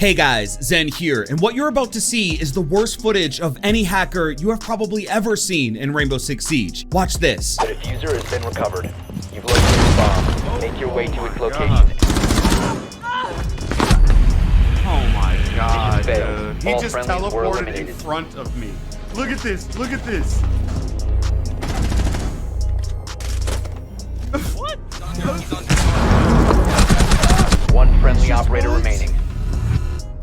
Hey guys, Zen here, and what you're about to see is the worst footage of any hacker you have probably ever seen in Rainbow Six Siege. Watch this. The diffuser has been recovered. You've located the bomb. Make your way to its location. Oh my god, failed. dude. He All just friendlies were teleported in eliminated. front of me. Look at this, look at this. What? One friendly operator remaining.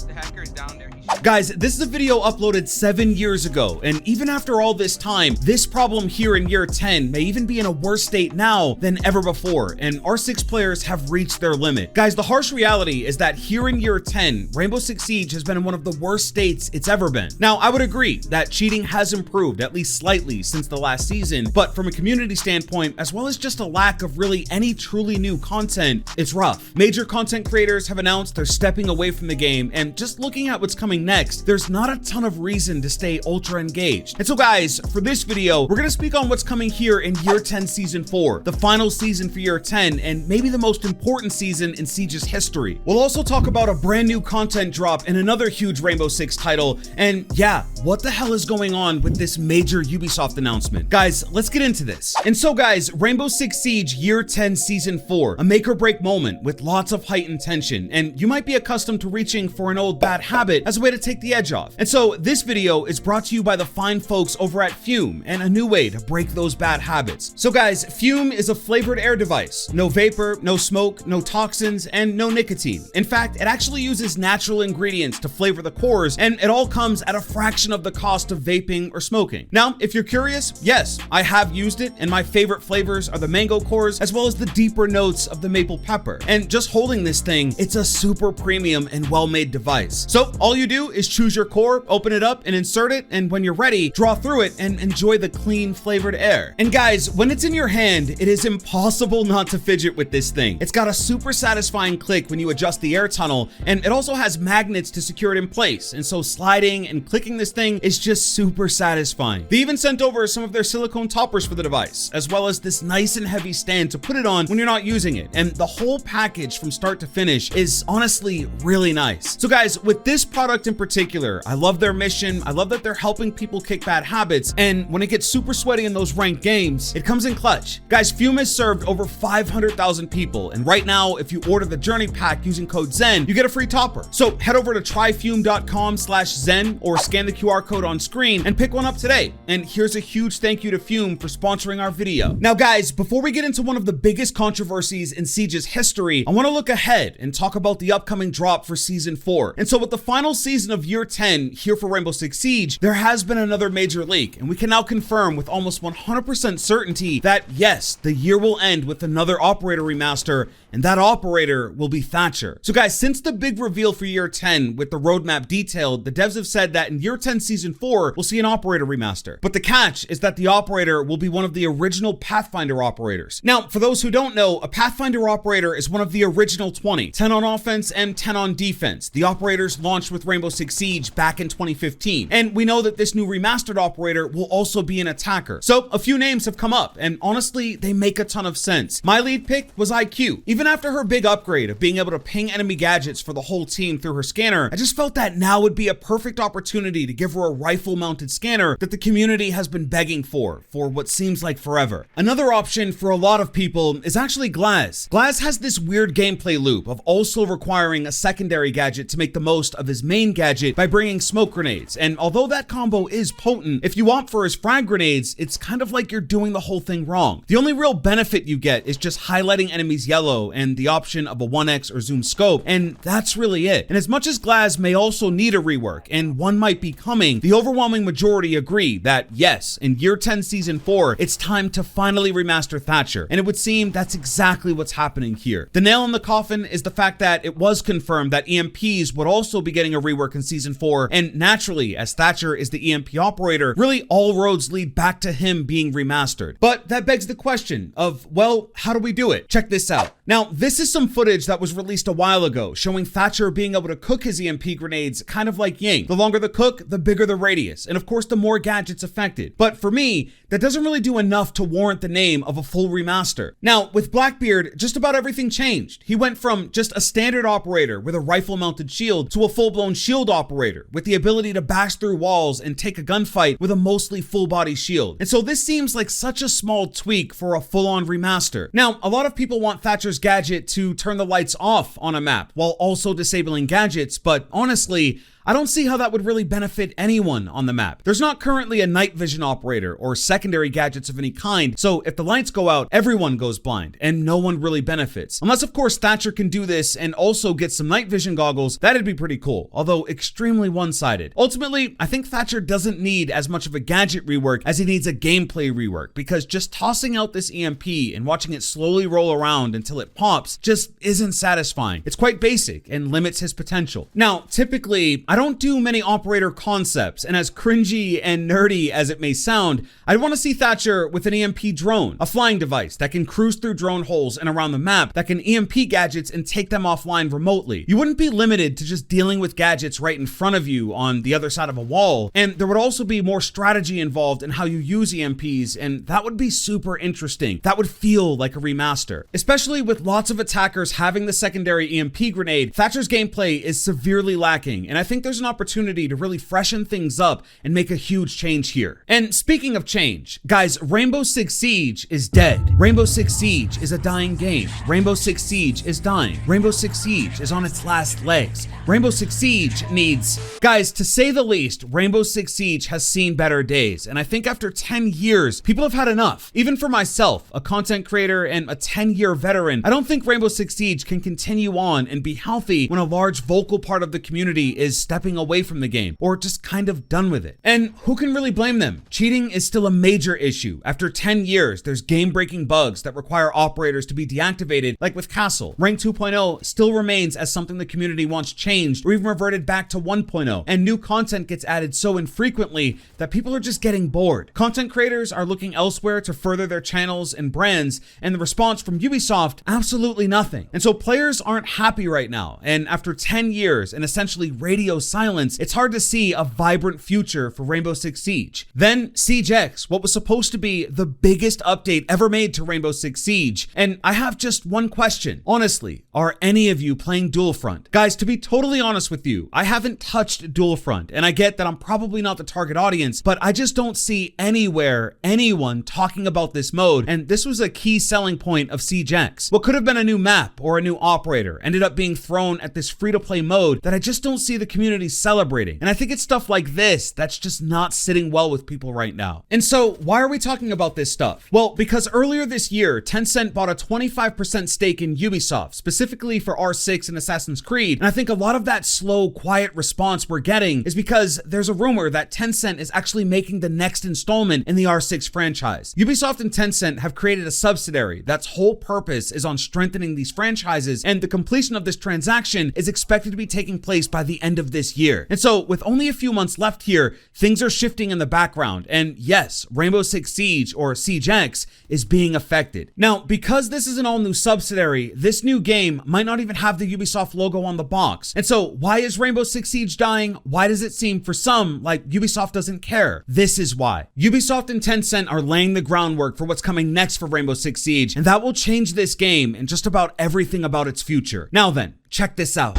The hacker is down there. Guys, this is a video uploaded 7 years ago, and even after all this time, this problem here in year 10 may even be in a worse state now than ever before, and R6 players have reached their limit. Guys, the harsh reality is that here in year 10, Rainbow Six Siege has been in one of the worst states it's ever been. Now, I would agree that cheating has improved, at least slightly, since the last season, but from a community standpoint, as well as just a lack of really any truly new content, it's rough. Major content creators have announced they're stepping away from the game, and just looking at what's coming next, there's not a ton of reason to stay ultra engaged. And so guys, for this video, we're gonna speak on what's coming here in year 10 season 4, the final season for year 10, and maybe the most important season in Siege's history. We'll also talk about a brand new content drop in another huge Rainbow Six title, and yeah, what the hell is going on with this major Ubisoft announcement? Guys, let's get into this. And so guys, Rainbow Six Siege year 10 season 4, a make or break moment with lots of heightened tension, and you might be accustomed to reaching for an old bad habit as a way to take the edge off. And so this video is brought to you by the fine folks over at Fume, and a new way to break those bad habits. So guys, Fume is a flavored air device. No vapor, no smoke, no toxins, and no nicotine. In fact, it actually uses natural ingredients to flavor the cores, and it all comes at a fraction of the cost of vaping or smoking. Now, if you're curious, yes, I have used it, and my favorite flavors are the mango cores, as well as the deeper notes of the maple pepper. And just holding this thing, it's a super premium and well-made device. So all you do is choose your core, open it up and insert it, and when you're ready, draw through it and enjoy the clean flavored air. And guys, when it's in your hand, it is impossible not to fidget with this thing. It's got a super satisfying click when you adjust the air tunnel, and it also has magnets to secure it in place, and so sliding and clicking this thing is just super satisfying. They even sent over some of their silicone toppers for the device, as well as this nice and heavy stand to put it on when you're not using it, and the whole package from start to finish is honestly really nice. So guys, with this product in particular, I love their mission, I love that they're helping people kick bad habits, and when it gets super sweaty in those ranked games, it comes in clutch. Guys, Fume has served over 500,000 people, and right now, if you order the Journey Pack using code ZEN, you get a free topper. So head over to tryfume.com/Zen or scan the QR code on screen and pick one up today. And here's a huge thank you to Fume for sponsoring our video. Now guys, before we get into one of the biggest controversies in Siege's history, I want to look ahead and talk about the upcoming drop for season 4. And so with the final season of year 10 here for Rainbow Six Siege, there has been another major leak, and we can now confirm with almost 100% certainty that yes, the year will end with another operator remaster, and that operator will be Thatcher. So guys, since the big reveal for year 10 with the roadmap detailed, the devs have said that in year 10 season 4, we'll see an operator remaster. But the catch is that the operator will be one of the original Pathfinder operators. Now, for those who don't know, a Pathfinder operator is one of the original 20, 10 on offense and 10 on defense. The operators launched with Rainbow Six Siege back in 2015. And we know that this new remastered operator will also be an attacker. So a few names have come up, and honestly, they make a ton of sense. My lead pick was IQ. Even after her big upgrade of being able to ping enemy gadgets for the whole team through her scanner, I just felt that now would be a perfect opportunity to give her a rifle-mounted scanner that the community has been begging for what seems like forever. Another option for a lot of people is actually Glaz. Glaz has this weird gameplay loop of also requiring a secondary gadget to make the most of his main gadget by bringing smoke grenades, and although that combo is potent, if you opt for his frag grenades, it's kind of like you're doing the whole thing wrong. The only real benefit you get is just highlighting enemies yellow and the option of a 1x or zoom scope, and that's really it. And as much as Glaz may also need a rework, and one might be coming, the overwhelming majority agree that yes, in year 10 season 4, it's time to finally remaster Thatcher, and it would seem that's exactly what's happening here. The nail in the coffin is the fact that it was confirmed that EMPs would also be getting a rework in season 4, and naturally, as Thatcher is the EMP operator, really all roads lead back to him being remastered. But that begs the question of, well, how do we do it? Check this out. Now, Now, this is some footage that was released a while ago, showing Thatcher being able to cook his EMP grenades kind of like Ying. The longer the cook, the bigger the radius, and of course the more gadgets affected. But for me, that doesn't really do enough to warrant the name of a full remaster. Now, with Blackbeard, just about everything changed. He went from just a standard operator with a rifle-mounted shield to a full-blown shield operator with the ability to bash through walls and take a gunfight with a mostly full-body shield. And so this seems like such a small tweak for a full-on remaster. Now, a lot of people want Thatcher's gadget to turn the lights off on a map while also disabling gadgets, but honestly, I don't see how that would really benefit anyone on the map. There's not currently a night vision operator or secondary gadgets of any kind, so if the lights go out, everyone goes blind, and no one really benefits. Unless, of course, Thatcher can do this and also get some night vision goggles, that'd be pretty cool, although extremely one-sided. Ultimately, I think Thatcher doesn't need as much of a gadget rework as he needs a gameplay rework, because just tossing out this EMP and watching it slowly roll around until it pops just isn't satisfying. It's quite basic and limits his potential. Now, typically, I don't do many operator concepts, and as cringy and nerdy as it may sound, I'd want to see Thatcher with an EMP drone, a flying device that can cruise through drone holes and around the map, that can EMP gadgets and take them offline remotely. You wouldn't be limited to just dealing with gadgets right in front of you on the other side of a wall, and there would also be more strategy involved in how you use EMPs, and that would be super interesting. That would feel like a remaster. Especially with lots of attackers having the secondary EMP grenade, Thatcher's gameplay is severely lacking, and I think there's an opportunity to really freshen things up and make a huge change here. And speaking of change, guys, Rainbow Six Siege is dead. Rainbow Six Siege is a dying game. Rainbow Six Siege is dying. Rainbow Six Siege is on its last legs. Rainbow Six Siege needs... Guys, to say the least, Rainbow Six Siege has seen better days, and I think after 10 years, people have had enough. Even for myself, a content creator and a 10-year veteran, I don't think Rainbow Six Siege can continue on and be healthy when a large vocal part of the community is stepping away from the game, or just kind of done with it. And who can really blame them? Cheating is still a major issue. After 10 years, there's game-breaking bugs that require operators to be deactivated, like with Castle. Rank 2.0 still remains as something the community wants changed, or even reverted back to 1.0, and new content gets added so infrequently that people are just getting bored. Content creators are looking elsewhere to further their channels and brands, and the response from Ubisoft, absolutely nothing. And so players aren't happy right now, and after 10 years and essentially radio silence, it's hard to see a vibrant future for Rainbow Six Siege. Then Siege X, what was supposed to be the biggest update ever made to Rainbow Six Siege. And I have just one question. Honestly, are any of you playing Dual Front? Guys, to be totally honest with you, I haven't touched Dual Front, and I get that I'm probably not the target audience, but I just don't see anywhere anyone talking about this mode, and this was a key selling point of Siege X. What could have been a new map or a new operator ended up being thrown at this free-to-play mode that I just don't see the community celebrating. And I think it's stuff like this that's just not sitting well with people right now. And so why are we talking about this stuff? Well, because earlier this year, Tencent bought a 25% stake in Ubisoft, specifically for R6 and Assassin's Creed. And I think a lot of that slow, quiet response we're getting is because there's a rumor that Tencent is actually making the next installment in the R6 franchise. Ubisoft and Tencent have created a subsidiary that's whole purpose is on strengthening these franchises, and the completion of this transaction is expected to be taking place by the end of this year. And so with only a few months left here, things are shifting in the background, and yes, Rainbow Six Siege, or Siege X, is being affected. Now, because this is an all-new subsidiary, this new game might not even have the Ubisoft logo on the box. And so why is Rainbow Six Siege dying? Why does it seem for some like Ubisoft doesn't care? This is why. Ubisoft and Tencent are laying the groundwork for what's coming next for Rainbow Six Siege, and that will change this game and just about everything about its future. Now then, check this out.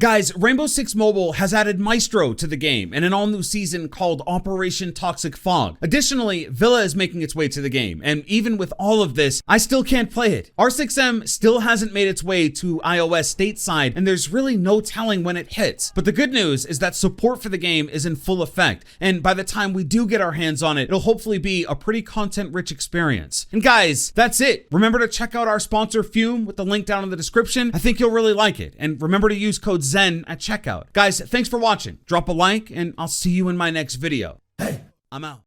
Guys, Rainbow Six Mobile has added Maestro to the game in an all-new season called Operation Toxic Fog. Additionally, Villa is making its way to the game, and even with all of this, I still can't play it. R6M still hasn't made its way to iOS stateside, and there's really no telling when it hits. But the good news is that support for the game is in full effect, and by the time we do get our hands on it, it'll hopefully be a pretty content-rich experience. And guys, that's it. Remember to check out our sponsor Fume with the link down in the description. I think you'll really like it. And remember to use code Zen at checkout. Guys, thanks for watching. Drop a like, and I'll see you in my next video. Hey, I'm out.